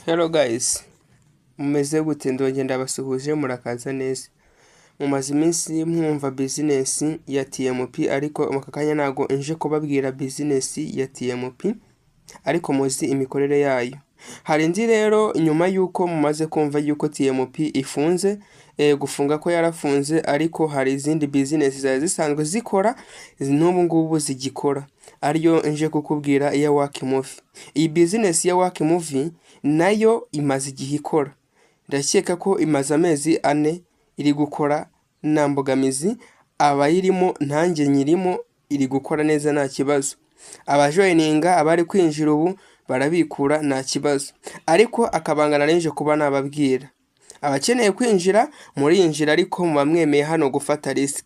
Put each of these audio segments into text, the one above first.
Hello guys, mumeze gute? Ndongera ndabasuhuje murakaza neza. Mumaze iminsi mwumva business ya TMP ariko aka kanya nago nje kubabwira business ya TMP ariko muzi imikorere yayo. Hari ndi rero nyuma yuko mumaze kumva yuko TMP ifunze, gufunga ko yarafunze ariko hari izindi business zaje zisanzwe zikora n'ubu ngubu zigikora. Ariyo nje kukubwira iya Work Movie. Iyi business ya Work Movie nayo imaze igihe ikora. Ndakeka ko imaze amezi 4 iri gukora nta mbogamizi, abayirimo ntange nyirimo iri gukora neza nta kibazo. Abajoininga abari kwinjira ubu barabikura nta kibazo. Ariko akabangana n'inje kuba nababwira. Abakeneye kwinjira muri injira ariko mubamwemeye hano gufata risk.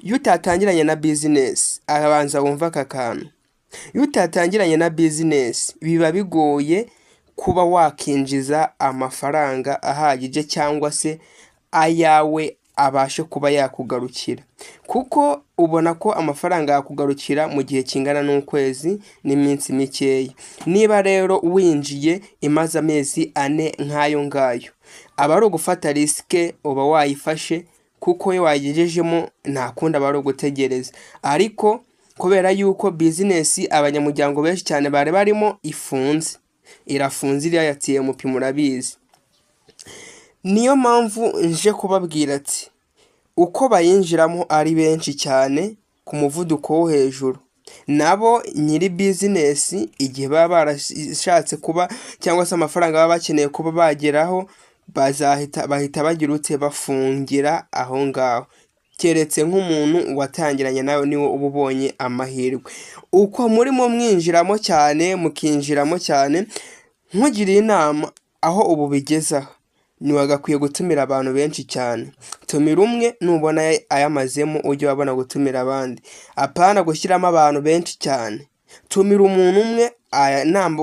Iyo utatangiranye na business arabanza wumva akakantu. Iyo utatangiranye na business biba bigoye kuba wakinjiza amafaranga ahagije cyangwa se ayawe abashe kuba yakugarukira, kuko ubona ko amafaranga yakugarukira mu gihe kingana n'ukwezi n'iminsi mikeya. Niba rero winjiye imaze amezi 4 nkayo ngayo, aba ari ugufata risk uba wayifashe, kuko yo wagejejemo nta kundi aba ari ugutegereza. Ariko kubera yuko business abanyamuryango benshi cyane bare barimo ifunze, irafunze iriya ya TMP murabizi. Niyo mpamvu nje kubabwira ati uko bayinjiramo ari benshi cyane ku muvuduko wo hejuru, nabo nyiri business igihe baba barashatse kuba cyangwa se amafaranga baba bakeneye kuba bageraho bahita bagira ute bafungira aho ngaho, keretse nk'umuntu watangiranye nawe niwe ububonye amahirwe. Uko murimo mwinjiramo cyane mukinjiramo cyane, nkugiriye inama aho ubu bigezaho ni wagakwiye gutumira abantu benshi cyane. Tumira umwe nubona ayamazemo ujye wabona gutumira abandi, apana gushyiramo abantu benshi cyane. Tumira umuntu umwe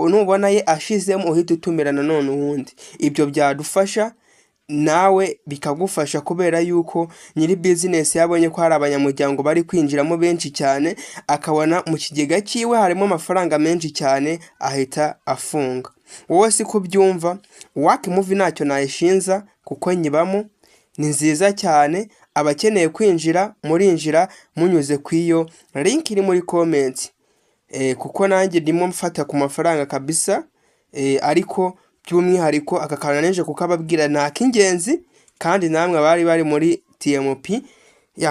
nubona ye ashizemo uhita utumira nanone uwundi. Ibyo byadufasha nawe bikagufasha, kubera yuko nyiri business yabonye ko hari abanyamuryango bari kwinjiramo benshi cyane, akabona mu kigega cyiwe harimo amafaranga menshi cyane ahita afunga. Wowe si ko byumva? Work Movie ntacyo nayishinza kuko nyibamo, ni nziza cyane. Abakeneye kwinjira murinjira munyuze kwiyo link iri muri comment, kuko nanjye ndimo mfata ku mafaranga kabisa. Ariko by'umwihariko aka kantu neje kukababwira nta kingenzi, kandi namwe bari muri TMP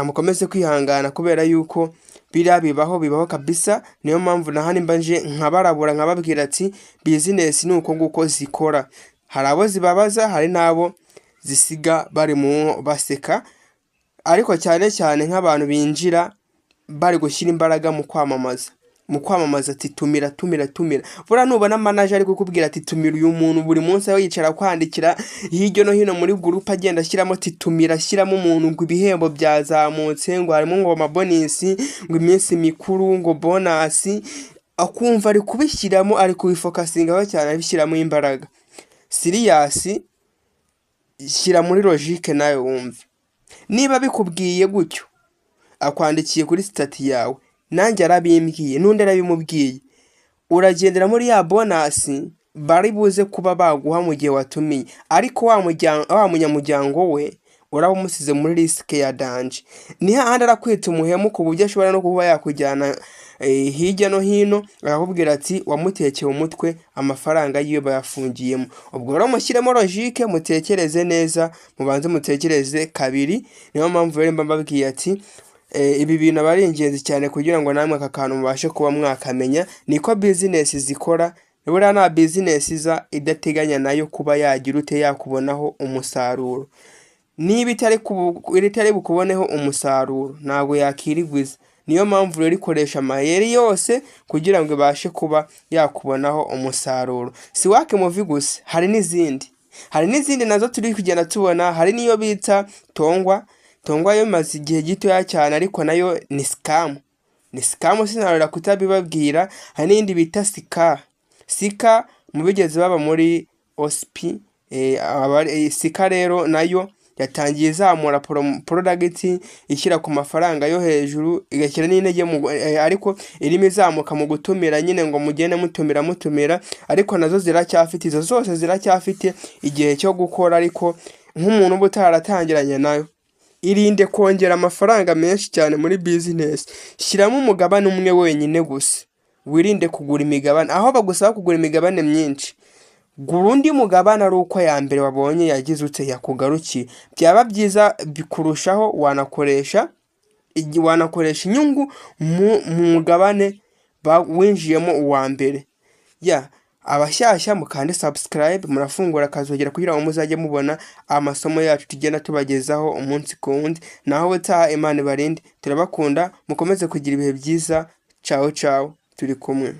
mukomeze kwihangana kubera yuko bibaho kabisa. Niyo mpamvu na hano mbanje nkabarabura nkababwira ati business nuko nguko zikora. Hari abo zibabaza, hari nabo zisiga bari mu baseka, ariko cyane cyane nk'abantu binjira bari gushyira imbaraga mu kwamamaza ati tumira. Bura nubona manager ari kukubwira ati tumira uyu muntu, buri munsi aho yicara kwandikira hiryo no hino muri group agenda ashyiramo ati tumira, ashyiramo umuntu ngo ibihembo byazamutse, ngo harimo ngo amabonisi, ngo iminsi mikuru, ngo bonus, akumva ari kubishyiramo, ari kubifokasingaho cyane, abishyiramo imbaraga. Serious, shyira muri logique nawe wumve. Niba bikubwiye gutyo akwandikiye kuri stati yawe, nanjye arabimbwiye n'undi arabimubwiye, uragendera muri ya bonus bari buze kuba baguha mu gihe watumiye. Ariko wa munyamuryango we uraba umusize muri risk ya danger. Ni hahandi arakwita umuhemu ku buryo ashobora no kuba yakujyana hirya no hino, akakubwira ati wamutekeye umutwe, amafaranga yiwe bayafungiyemo. Ubwo rero mushyiremo logique, mutekereze neza, mubanze mutekereze kabiri. Niyo mpamvu rero mbabwiye ati ibi bintu bari ingenzi cyane kugira ngo namwe aka kantu mubashe kuba mwakamenya. Niko business zikora. Buriya nta business iza idateganya nayo kuba yagira ute yakubonaho umusaruro. Niba itari bukuboneho umusaruro ntago yakirigwiza. Niyo mpamvu rero ikoresha amayeri yose kugira ngo ibashe kuba yakubonaho umusaruro. Si Work Movie gusa, hari n'izindi nazo turi kugenda tubona. Hari niyo bita Tongwa yo maze igihe gitoya cyane, ariko nayo ni scam sinarora kutabibabwira. Hari n'indi bita Sika mu bigeze baba muri OSP. Sika rero nayo yatangiye izamura product ishyira ku mafaranga yo hejuru, igashyira n'intege ariko irimo izamuka mu gutumira nyine ngo mugende mutumira, ariko nazo ziracyafite, izo zose ziracyafite igihe cyo gukora. Ariko nk'umuntu uba utaratangiranye nayo, irinde kongera amafaranga menshi cyane muri business. Shyiramo umugabane umwe wenyine gusa, wirinde kugura imigabane, aho bagusaba kugura imigabane myinshi. Gura undi mugabane ari uko ya mbere wabonye yagize ute yakugarukiye. Byaba byiza bikurushaho wanakoresha inyungu mu mugabane winjiyemo uwa mbere. Abashyashya mukande subscribe, murafungura akazogera kugira ngo muzajye mubona amasomo yacu tugenda tubagezaho umunsi ku wundi. Naho utaha Imana ibarinde, turabakunda, mukomeze kugira ibihe byiza. Ciao ciao, turi kumwe.